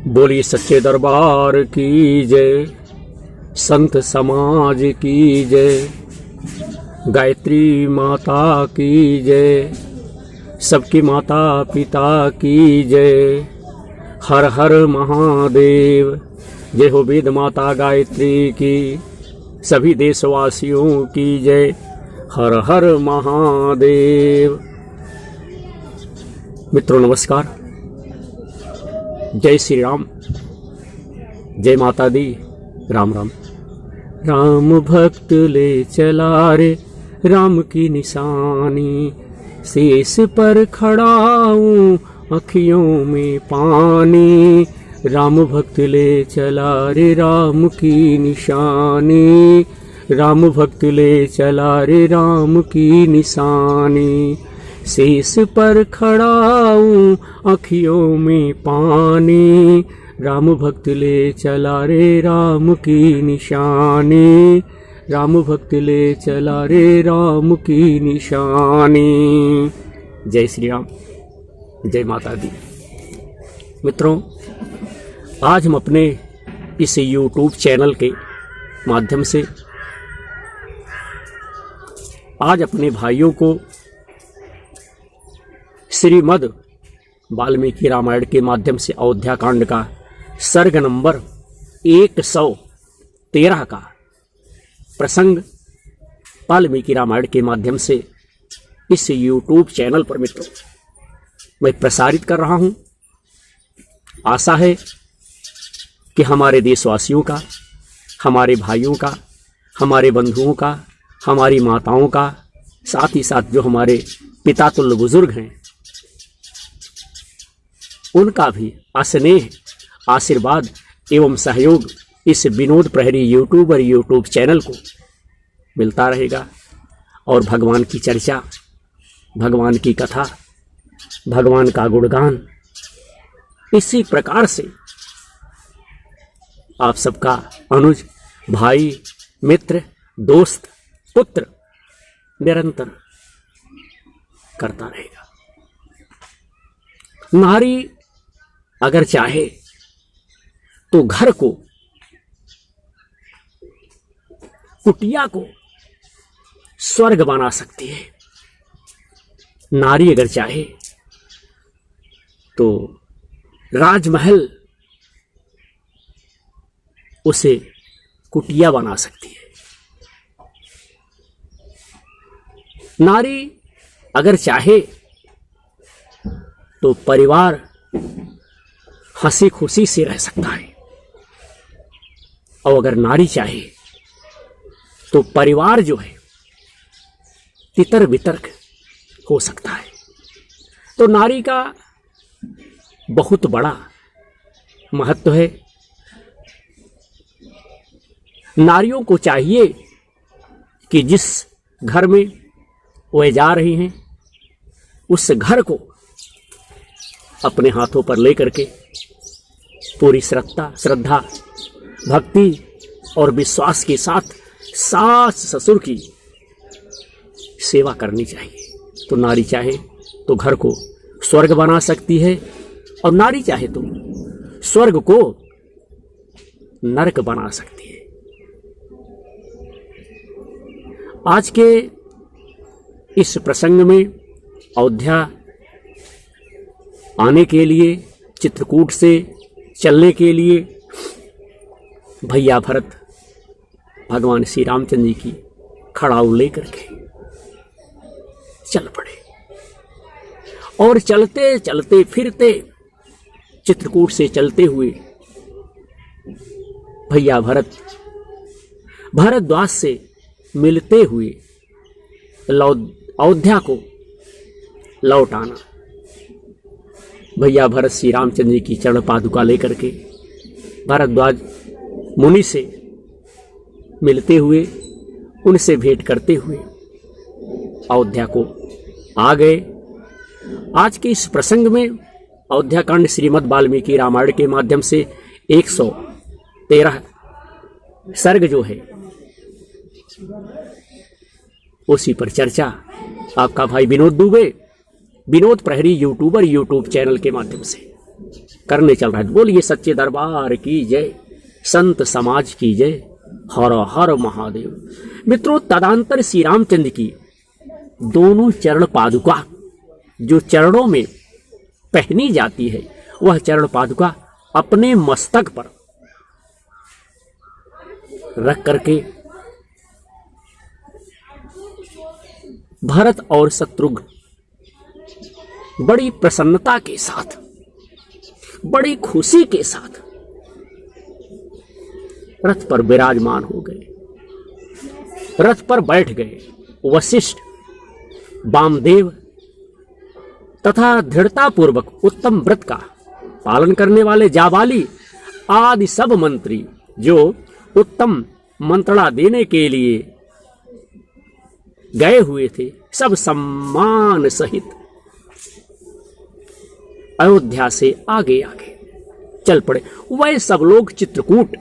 बोली सच्चे दरबार की जय, संत समाज की जय, गायत्री माता की जय, सबकी माता पिता की जय। हर हर महादेव। जय हो वेद माता गायत्री की, सभी देशवासियों की जय। हर हर महादेव। मित्रों नमस्कार, जय श्री राम, जय माता दी, राम राम। राम भक्त ले चला रे राम की निशानी, शेष पर खड़ा हूँ अखियों में पानी। राम भक्त ले चला रे राम की निशानी, राम भक्त ले चला रे राम की निशानी। शेष पर खड़ा हूँ अखियों में पानी, राम भक्त ले चला रे राम की निशानी, राम भक्त ले चला रे राम की निशानी। जय श्री राम, जय माता दी। मित्रों, आज हम अपने इस YouTube चैनल के माध्यम से आज अपने भाइयों को श्रीमद् वाल्मीकि रामायण के माध्यम से अयोध्या कांड का सर्ग नंबर 113 का प्रसंग वाल्मीकि रामायण के माध्यम से इस YouTube चैनल पर मित्रों मैं प्रसारित कर रहा हूं। आशा है कि हमारे देशवासियों का, हमारे भाइयों का, हमारे बंधुओं का, हमारी माताओं का, साथ ही साथ जो हमारे पिता तुल्य बुजुर्ग हैं उनका भी स्नेह, आशीर्वाद एवं सहयोग इस विनोद प्रहरी यूट्यूब चैनल को मिलता रहेगा। और भगवान की चर्चा, भगवान की कथा, भगवान का गुणगान इसी प्रकार से आप सबका अनुज, भाई, मित्र, दोस्त, पुत्र निरंतर करता रहेगा। नारी अगर चाहे तो घर को, कुटिया को स्वर्ग बना सकती है। नारी अगर चाहे तो राजमहल उसे कुटिया बना सकती है। नारी अगर चाहे तो परिवार हंसी खुशी से रह सकता है, और अगर नारी चाहे तो परिवार जो है तितर बितर हो सकता है। तो नारी का बहुत बड़ा महत्व है। नारियों को चाहिए कि जिस घर में वे जा रही हैं उस घर को अपने हाथों पर लेकर के पूरी श्रद्धा, भक्ति और विश्वास के साथ सास ससुर की सेवा करनी चाहिए। तो नारी चाहे तो घर को स्वर्ग बना सकती है, और नारी चाहे तो स्वर्ग को नरक बना सकती है। आज के इस प्रसंग में अयोध्या आने के लिए, चित्रकूट से चलने के लिए भैया भरत भगवान श्री रामचंद्र जी की खड़ाऊ लेकर के चल पड़े। और चलते चलते फिरते चित्रकूट से चलते हुए भैया भरद्वाज से मिलते हुए अयोध्या को लौट आना। भैया भरत श्री रामचंद्र जी की चरण पादुका लेकर के भरद्वाज मुनि से मिलते हुए, उनसे भेंट करते हुए अयोध्या को आ गए। आज के इस प्रसंग में अयोध्या कांड श्रीमद् वाल्मीकि रामायण के माध्यम से 113 सर्ग जो है उसी पर चर्चा आपका भाई विनोद दुबे, विनोद प्रहरी यूट्यूब चैनल के माध्यम से करने चल रहा है। बोलिए सच्चे दरबार की जय, संत समाज की जय, हर हर महादेव। मित्रों, तदांतर श्री रामचंद्र की दोनों चरण पादुका जो चरणों में पहनी जाती है, वह चरण पादुका अपने मस्तक पर रख करके भरत और शत्रुघ्न बड़ी प्रसन्नता के साथ, बड़ी खुशी के साथ रथ पर विराजमान हो गए, रथ पर बैठ गए। वशिष्ठ, वामदेव तथा दृढ़ता पूर्वक उत्तम व्रत का पालन करने वाले जाबाली आदि सब मंत्री जो उत्तम मंत्रणा देने के लिए गए हुए थे, सब सम्मान सहित अयोध्या से आगे आगे चल पड़े। वह सब लोग चित्रकूट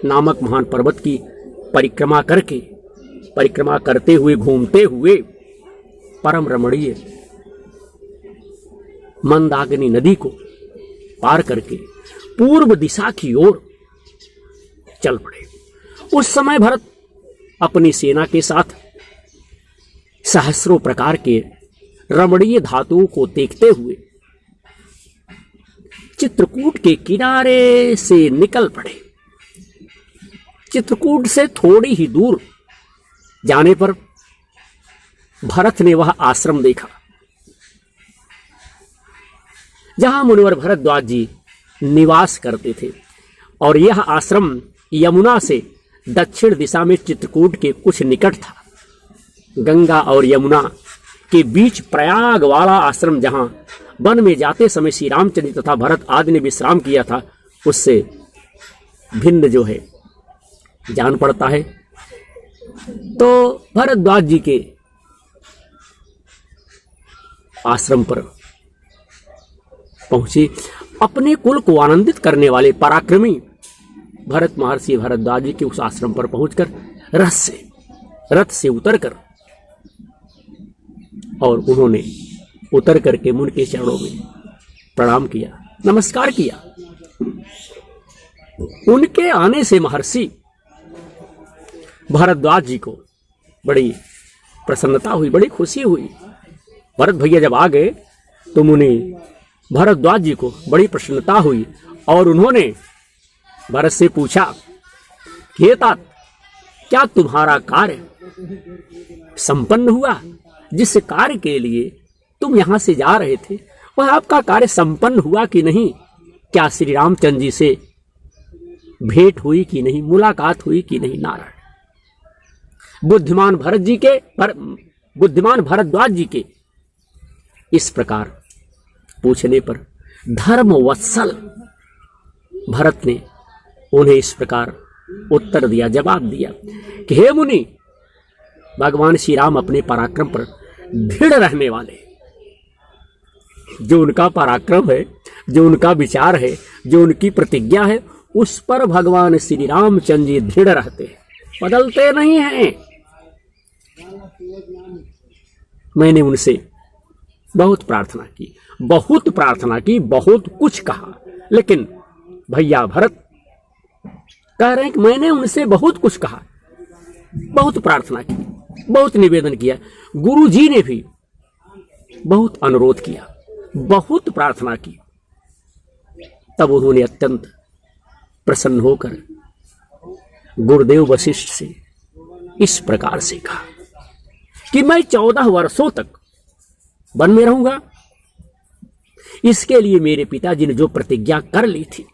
नामक महान पर्वत की परिक्रमा करते हुए, घूमते हुए परम रमणीय मंदाकिनी नदी को पार करके पूर्व दिशा की ओर चल पड़े। उस समय भरत अपनी सेना के साथ सहस्रों प्रकार के रमणीय धातुओं को देखते हुए चित्रकूट के किनारे से निकल पड़े। चित्रकूट से थोड़ी ही दूर जाने पर भरत ने वह आश्रम देखा जहां मुनिवर भरद्वाज जी निवास करते थे, और यह आश्रम यमुना से दक्षिण दिशा में चित्रकूट के कुछ निकट था। गंगा और यमुना के बीच प्रयाग वाला आश्रम, जहां वन में जाते समय श्री रामचंद्र तथा भरत आदि ने विश्राम किया था, उससे भिन्न जो है जान पड़ता है। तो भरद्वाज जी के आश्रम पर पहुंचे। अपने कुल को आनंदित करने वाले पराक्रमी भरत महर्षि भरद्वाज जी के उस आश्रम पर पहुंचकर रथ से उतरकर, और उन्होंने उतर करके मुनि के चरणों में प्रणाम किया, नमस्कार किया। उनके आने से महर्षि भरद्वाज जी को बड़ी प्रसन्नता हुई, बड़ी खुशी हुई। भरत भैया जब आ गए तो मुनि भरद्वाज जी को बड़ी प्रसन्नता हुई, और उन्होंने भरत से पूछा कि हे तात, क्या तुम्हारा कार्य संपन्न हुआ? जिस कार्य के लिए तुम यहां से जा रहे थे, वह आपका कार्य संपन्न हुआ कि नहीं? क्या श्री रामचंद्र जी से भेंट हुई कि नहीं, मुलाकात हुई कि नहीं? नारायण। बुद्धिमान भरद्वाज जी के इस प्रकार पूछने पर धर्मवत्सल भरत ने उन्हें इस प्रकार उत्तर दिया, जवाब दिया कि हे मुनि, भगवान श्री राम अपने पराक्रम पर दृढ़ रहने वाले, जो उनका पराक्रम है, जो उनका विचार है, जो उनकी प्रतिज्ञा है, उस पर भगवान श्री रामचंद्र जी दृढ़ रहते हैं, बदलते नहीं हैं। मैंने उनसे बहुत प्रार्थना की, बहुत कुछ कहा, लेकिन भैया भरत कह रहे हैं कि मैंने उनसे बहुत कुछ कहा, बहुत प्रार्थना की, बहुत निवेदन किया। गुरु जी ने भी बहुत अनुरोध किया, बहुत प्रार्थना की। तब उन्होंने अत्यंत प्रसन्न होकर गुरुदेव वशिष्ठ से इस प्रकार से कहा कि मैं 14 वर्षों तक वन में रहूंगा। इसके लिए मेरे पिताजी ने जो प्रतिज्ञा कर ली थी,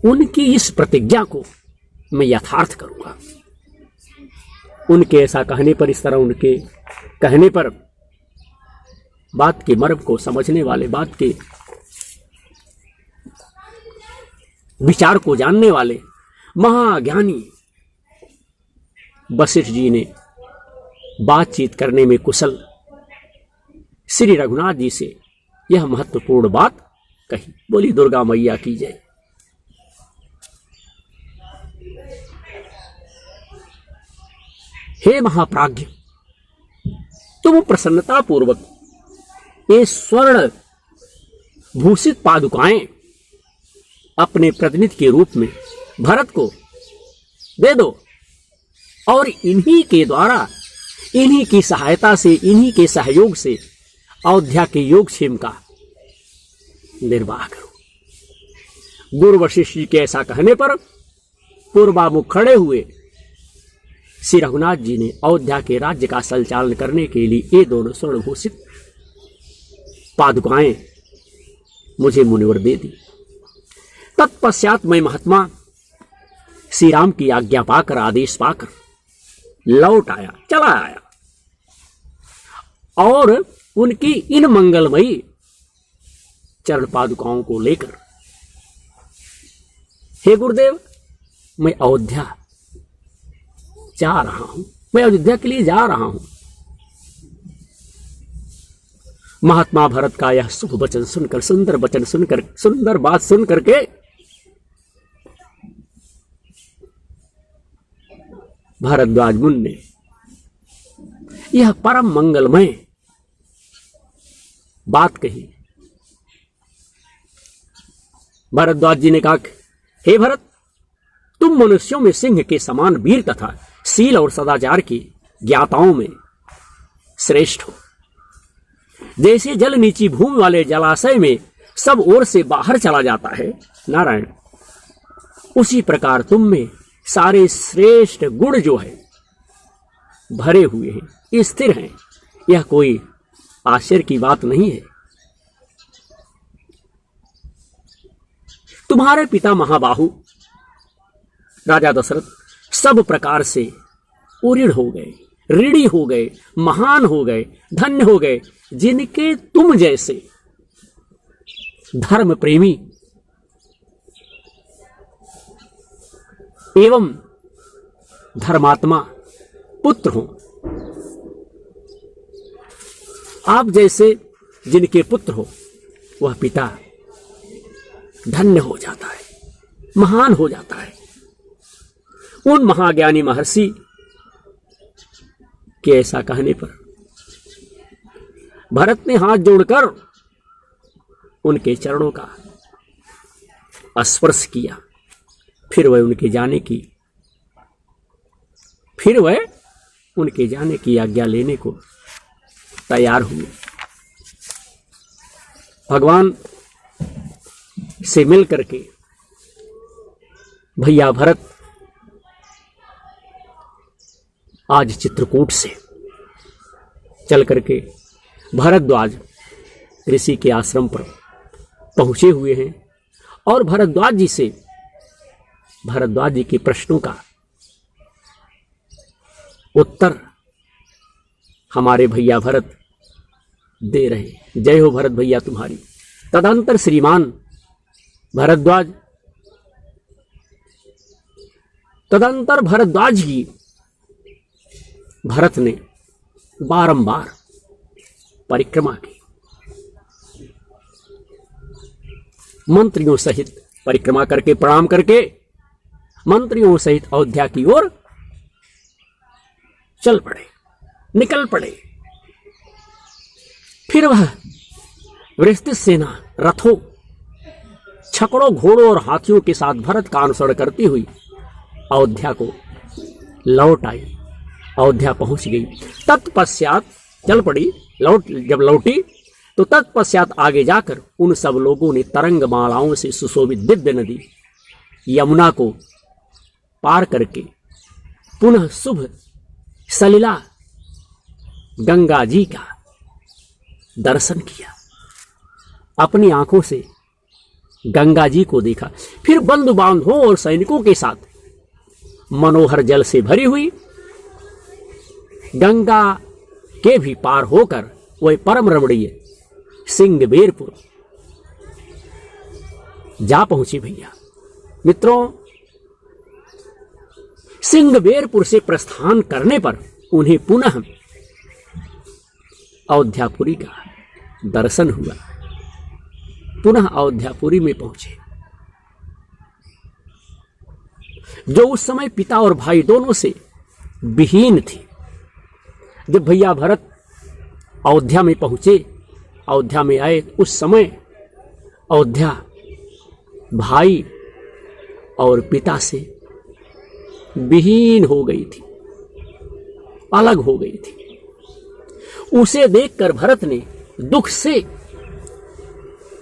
उनकी इस प्रतिज्ञा को मैं यथार्थ करूंगा। उनके ऐसा कहने पर, इस तरह उनके कहने पर बात के मर्म को समझने वाले, बात के विचार को जानने वाले महाज्ञानी वशिष्ठ जी ने बातचीत करने में कुशल श्री रघुनाथ जी से यह महत्वपूर्ण बात कही। बोली दुर्गा मैया की जय। हे महाप्राज्ञ, तुम प्रसन्नता पूर्वक ये स्वर्ण भूषित पादुकाएं अपने प्रतिनिधि के रूप में भरत को दे दो और इन्हीं के द्वारा, इन्हीं की सहायता से, इन्हीं के सहयोग से अयोध्या के योगक्षेम का निर्वाह करो। गुरु वशिष्ठ जी के ऐसा कहने पर पूर्वामुख खड़े हुए श्री रघुनाथ जी ने अयोध्या के राज्य का संचालन करने के लिए ये दोनों स्वर्णभूषित पादुकाएं मुझे मुनिवर दे दी। तत्पश्चात मैं महात्मा श्री राम की आज्ञा पाकर, आदेश पाकर लौट आया, चला आया और उनकी इन मंगलमयी चरण पादुकाओं को लेकर, हे गुरुदेव, मैं अयोध्या जा रहा हूं, मैं अयोध्या के लिए जा रहा हूं। महात्मा भरत का यह शुभ वचन सुनकर, सुंदर वचन सुनकर, सुंदर बात सुन करके भारद्वाज मुनि ने यह परम मंगलमय बात कही। भारद्वाज जी ने कहा, हे भरत, तुम मनुष्यों में सिंह के समान वीर तथा शील और सदाचार की ज्ञाताओं में श्रेष्ठ हो। जैसे जल नीची भूमि वाले जलाशय में सब ओर से बाहर चला जाता है नारायण, उसी प्रकार तुम में सारे श्रेष्ठ गुण जो है भरे हुए हैं, स्थिर हैं। यह कोई आश्चर्य की बात नहीं है। तुम्हारे पिता महाबाहु राजा दशरथ सब प्रकार से उऋण हो गए, ऋणी हो गए, महान हो गए, धन्य हो गए, जिनके तुम जैसे धर्म प्रेमी एवं धर्मात्मा पुत्र हो। आप जैसे जिनके पुत्र हो, वह पिता धन्य हो जाता है, महान हो जाता है। उन महाज्ञानी महर्षि के ऐसा कहने पर भरत ने हाथ जोड़कर उनके चरणों का स्पर्श किया। फिर वह उनके जाने की आज्ञा लेने को तैयार हुए। भगवान से मिल करके भैया भरत आज चित्रकूट से चल करके भरद्वाज ऋषि के आश्रम पर पहुंचे हुए हैं और भरद्वाज जी के प्रश्नों का उत्तर हमारे भैया भरत दे रहे हैं। जय हो भरत भैया तुम्हारी। तदंतर श्रीमान भरद्वाज जी भरत ने बारंबार परिक्रमा की, मंत्रियों सहित परिक्रमा करके, प्रणाम करके मंत्रियों सहित अयोध्या की ओर चल पड़े, निकल पड़े। फिर वह विस्तृत सेना रथों, छकड़ों, घोड़ों और हाथियों के साथ भरत का अनुसरण करती हुई अयोध्या को लौट आई, अयोध्या पहुंच गई। तत्पश्चात चल पड़ी, जब लौटी तो तत्पश्चात आगे जाकर उन सब लोगों ने तरंग मालाओं से सुशोभित दिव्य नदी यमुना को पार करके पुनः शुभ सलिला गंगा जी का दर्शन किया, अपनी आंखों से गंगा जी को देखा। फिर बंधु बांधवों और सैनिकों के साथ मनोहर जल से भरी हुई गंगा के भी पार होकर वह परम रमणीय सिंगबेरपुर जा पहुंची। भैया मित्रों, सिंगबेरपुर से प्रस्थान करने पर उन्हें पुनः अयोध्यापुरी का दर्शन हुआ, पुनः अयोध्यापुरी में पहुंचे। जो उस समय पिता और भाई दोनों से विहीन थी। जब भैया भरत अयोध्या में पहुंचे, अयोध्या में आए, उस समय अयोध्या भाई और पिता से विहीन हो गई थी, अलग हो गई थी। उसे देखकर भरत ने दुख से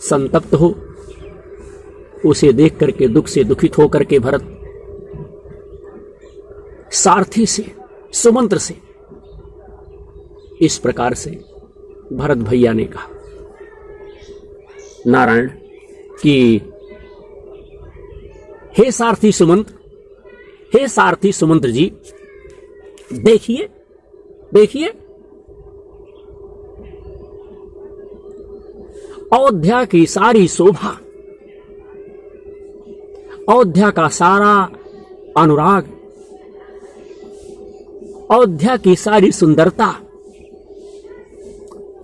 संतप्त हो, उसे देख करके दुख से दुखित होकर के भरत सारथी से, सुमंत्र से इस प्रकार से भरत भैया ने कहा, नारायण, कि हे सारथी सुमंत्र, हे सारथी सुमंत्र जी, देखिए देखिए, अयोध्या की सारी शोभा, अयोध्या का सारा अनुराग, अयोध्या की सारी सुंदरता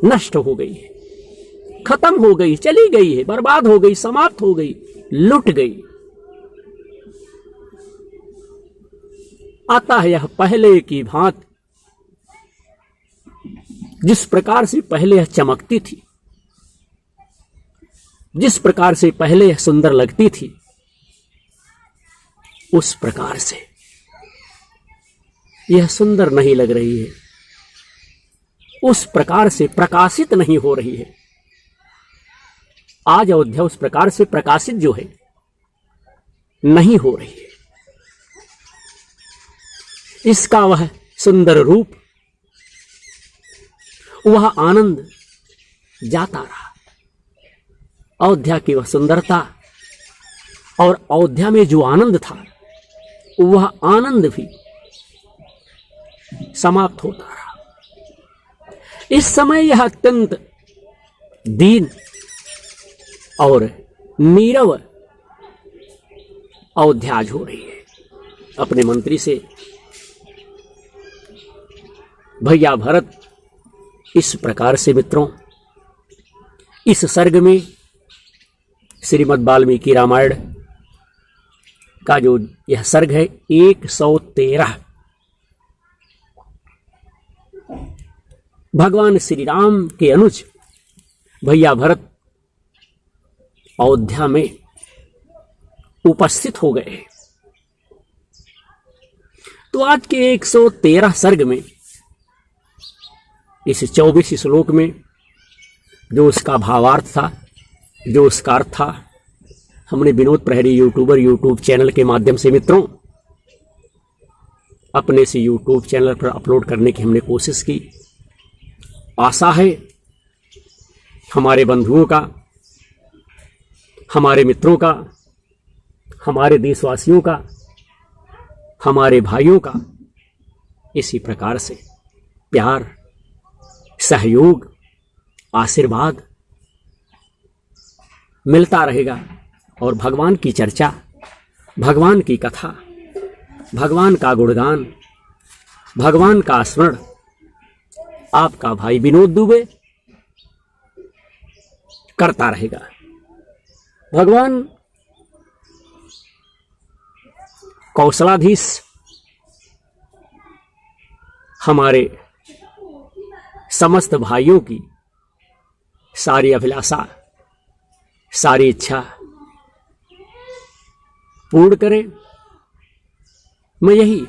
नष्ट हो गई है, खत्म हो गई, चली गई है, बर्बाद हो गई, समाप्त हो गई, लुट गई। अतः यह पहले की भांति, जिस प्रकार से पहले यह चमकती थी, जिस प्रकार से पहले यह सुंदर लगती थी, उस प्रकार से यह सुंदर नहीं लग रही है, उस प्रकार से प्रकाशित नहीं हो रही है। आज अयोध्या उस प्रकार से प्रकाशित जो है नहीं हो रही है। इसका वह सुंदर रूप, वह आनंद जाता रहा। अयोध्या की वह सुंदरता और अयोध्या में जो आनंद था, वह आनंद भी समाप्त होता रहा। इस समय यह अत्यंत दीन और नीरव अयोध्या आज हो रही है। अपने मंत्री से भैया भरत इस प्रकार से मित्रों, इस सर्ग में श्रीमद् वाल्मीकि रामायण का जो यह सर्ग है 113, भगवान श्री राम के अनुज भैया भरत अयोध्या में उपस्थित हो गए। तो आज के 113 सर्ग में, इस 24 श्लोक में जो उसका भावार्थ था, जो उसका अर्थ था, हमने विनोद प्रहरी यूट्यूबर यूट्यूब चैनल के माध्यम से मित्रों अपने से यूट्यूब चैनल पर अपलोड करने की हमने कोशिश की। आशा है हमारे बंधुओं का, हमारे मित्रों का, हमारे देशवासियों का, हमारे भाइयों का इसी प्रकार से प्यार, सहयोग, आशीर्वाद मिलता रहेगा और भगवान की चर्चा, भगवान की कथा, भगवान का गुणगान, भगवान का स्मरण आपका भाई विनोद दुबे करता रहेगा। भगवान कौशलाधीश हमारे समस्त भाइयों की सारी अभिलाषा, सारी इच्छा पूर्ण करें। मैं यही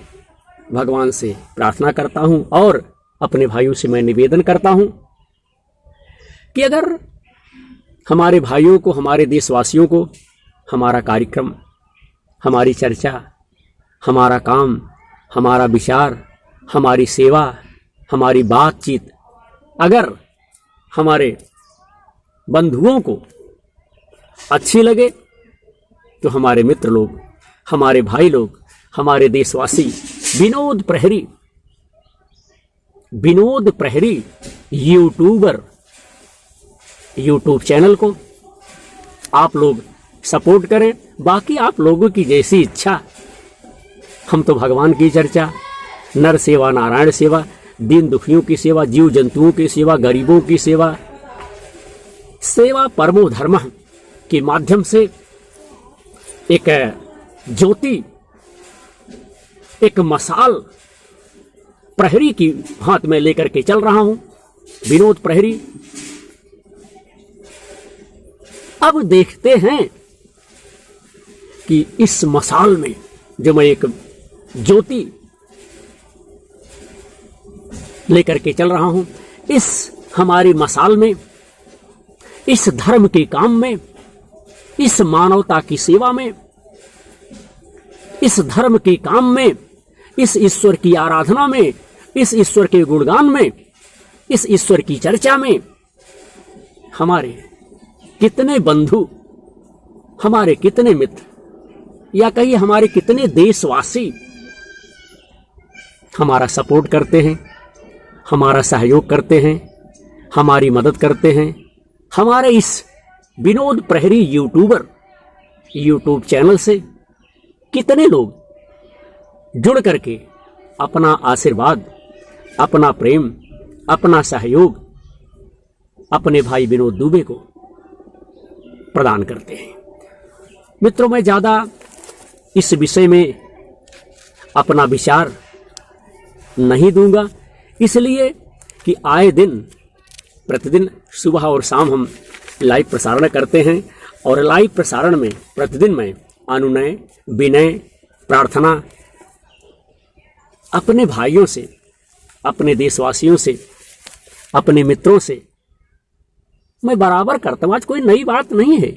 भगवान से प्रार्थना करता हूं और अपने भाइयों से मैं निवेदन करता हूं कि अगर हमारे भाइयों को, हमारे देशवासियों को हमारा कार्यक्रम, हमारी चर्चा, हमारा काम, हमारा विचार, हमारी सेवा, हमारी बातचीत अगर हमारे बंधुओं को अच्छी लगे तो हमारे मित्र लोग, हमारे भाई लोग, हमारे देशवासी विनोद प्रहरी यूट्यूबर यूट्यूब चैनल को आप लोग सपोर्ट करें। बाकी आप लोगों की जैसी इच्छा, हम तो भगवान की चर्चा, नर सेवा, नारायण सेवा, दीन दुखियों की सेवा, जीव जंतुओं की सेवा, गरीबों की सेवा, सेवा परमो धर्म के माध्यम से एक ज्योति, एक मसाल प्रहरी की हाथ में लेकर के चल रहा हूं। विनोद प्रहरी अब देखते हैं कि इस मसाल में जो मैं एक ज्योति लेकर के चल रहा हूं, इस हमारी मसाल में, इस धर्म के काम में, इस मानवता की सेवा में, इस धर्म के काम में, इस ईश्वर की आराधना में, इस ईश्वर के गुणगान में, इस ईश्वर की चर्चा में हमारे कितने बंधु, हमारे कितने मित्र, या कहिए हमारे कितने देशवासी हमारा सपोर्ट करते हैं, हमारा सहयोग करते हैं, हमारी मदद करते हैं। हमारे इस विनोद प्रहरी यूट्यूब चैनल से कितने लोग जुड़ करके अपना आशीर्वाद, अपना प्रेम, अपना सहयोग अपने भाई विनोद दुबे को प्रदान करते हैं। मित्रों, मैं ज्यादा इस विषय में अपना विचार नहीं दूंगा, इसलिए कि आए दिन प्रतिदिन सुबह और शाम हम लाइव प्रसारण करते हैं और लाइव प्रसारण में प्रतिदिन मैं अनुनय, विनय, प्रार्थना अपने भाइयों से, अपने देशवासियों से, अपने मित्रों से मैं बराबर करता हूं। आज कोई नई बात नहीं है।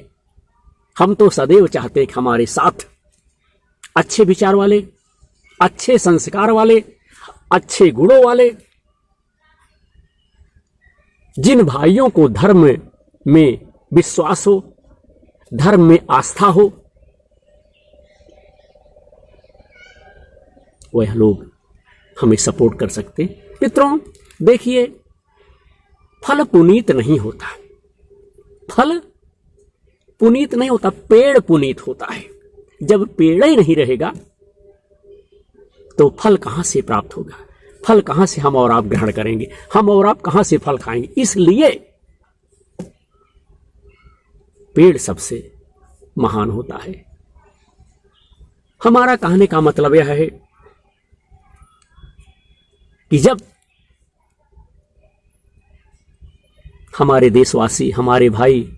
हम तो सदैव चाहते हैं कि हमारे साथ अच्छे विचार वाले, अच्छे संस्कार वाले, अच्छे गुणों वाले, जिन भाइयों को धर्म में विश्वास हो, धर्म में आस्था हो, वह लोग हमें सपोर्ट कर सकते। मित्रों, देखिए, फल पुनीत नहीं होता, फल पुनीत नहीं होता, पेड़ पुनीत होता है। जब पेड़ ही नहीं रहेगा तो फल कहां से प्राप्त होगा? फल कहां से हम और आप ग्रहण करेंगे? हम और आप कहां से फल खाएंगे? इसलिए पेड़ सबसे महान होता है। हमारा कहने का मतलब यह है कि जब हमारे देशवासी, हमारे भाई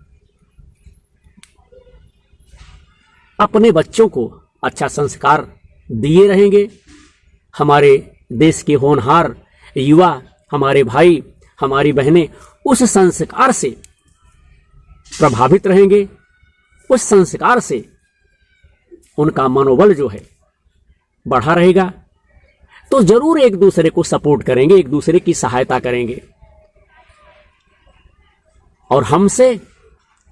अपने बच्चों को अच्छा संस्कार दिए रहेंगे, हमारे देश के होनहार युवा, हमारे भाई, हमारी बहनें उस संस्कार से प्रभावित रहेंगे, उस संस्कार से उनका मनोबल जो है बढ़ा रहेगा, तो जरूर एक दूसरे को सपोर्ट करेंगे, एक दूसरे की सहायता करेंगे। और हमसे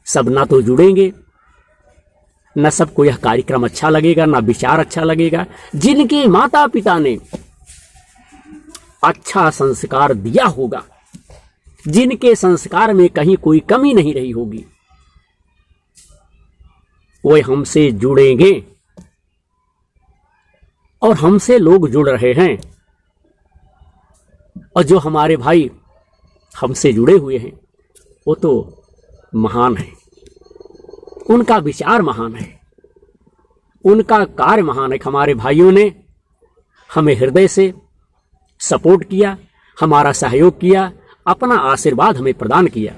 सब ना तो जुड़ेंगे, न सबको यह कार्यक्रम अच्छा लगेगा, ना विचार अच्छा लगेगा। जिनके माता पिता ने अच्छा संस्कार दिया होगा, जिनके संस्कार में कहीं कोई कमी नहीं रही होगी, वे हमसे जुड़ेंगे और हमसे लोग जुड़ रहे हैं। और जो हमारे भाई हमसे जुड़े हुए हैं वो तो महान है, उनका विचार महान है, उनका कार्य महान है। हमारे भाइयों ने हमें हृदय से सपोर्ट किया, हमारा सहयोग किया, अपना आशीर्वाद हमें प्रदान किया।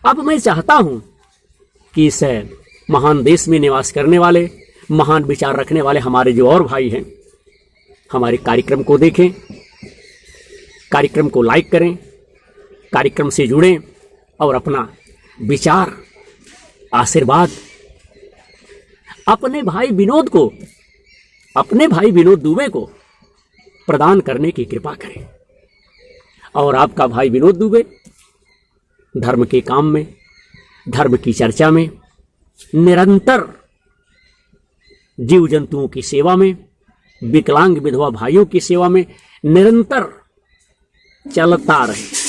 अब मैं चाहता हूं कि इस महान देश में निवास करने वाले, महान विचार रखने वाले हमारे जो और भाई हैं, हमारे कार्यक्रम को देखें, कार्यक्रम को लाइक करें, कार्यक्रम से जुड़ें और अपना विचार, आशीर्वाद अपने भाई विनोद को, अपने भाई विनोद दुबे को प्रदान करने की कृपा करें। और आपका भाई विनोद दुबे धर्म के काम में, धर्म की चर्चा में, निरंतर जीव जंतुओं की सेवा में, विकलांग विधवा भाइयों की सेवा में निरंतर चलता रहे।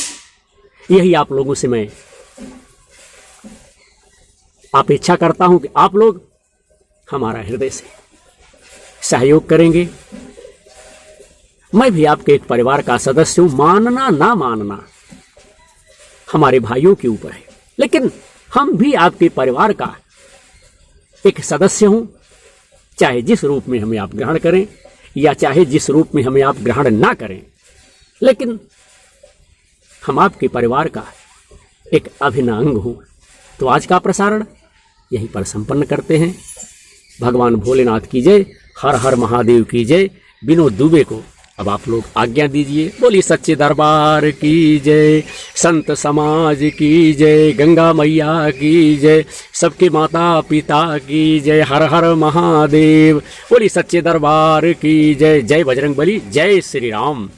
यही आप लोगों से मैं अपेक्षा करता हूं कि आप लोग हमारा हृदय से सहयोग करेंगे। मैं भी आपके एक परिवार का सदस्य हूं, मानना ना मानना हमारे भाइयों के ऊपर है, लेकिन हम भी आपके परिवार का एक सदस्य हूं, चाहे जिस रूप में हमें आप ग्रहण करें या चाहे जिस रूप में हमें आप ग्रहण ना करें, लेकिन हम आपके परिवार का एक अभिन्न अंग हूं। तो आज का प्रसारण यहीं पर संपन्न करते हैं। भगवान भोलेनाथ की जय, हर हर महादेव की जय। विनोद दुबे को अब आप लोग आज्ञा दीजिए। बोली सच्चे दरबार की जय, संत समाज की जय, गंगा मैया की जय, सबके माता पिता की जय, हर हर महादेव। बोली सच्चे दरबार की जय। जय बजरंगबली, जय श्री राम।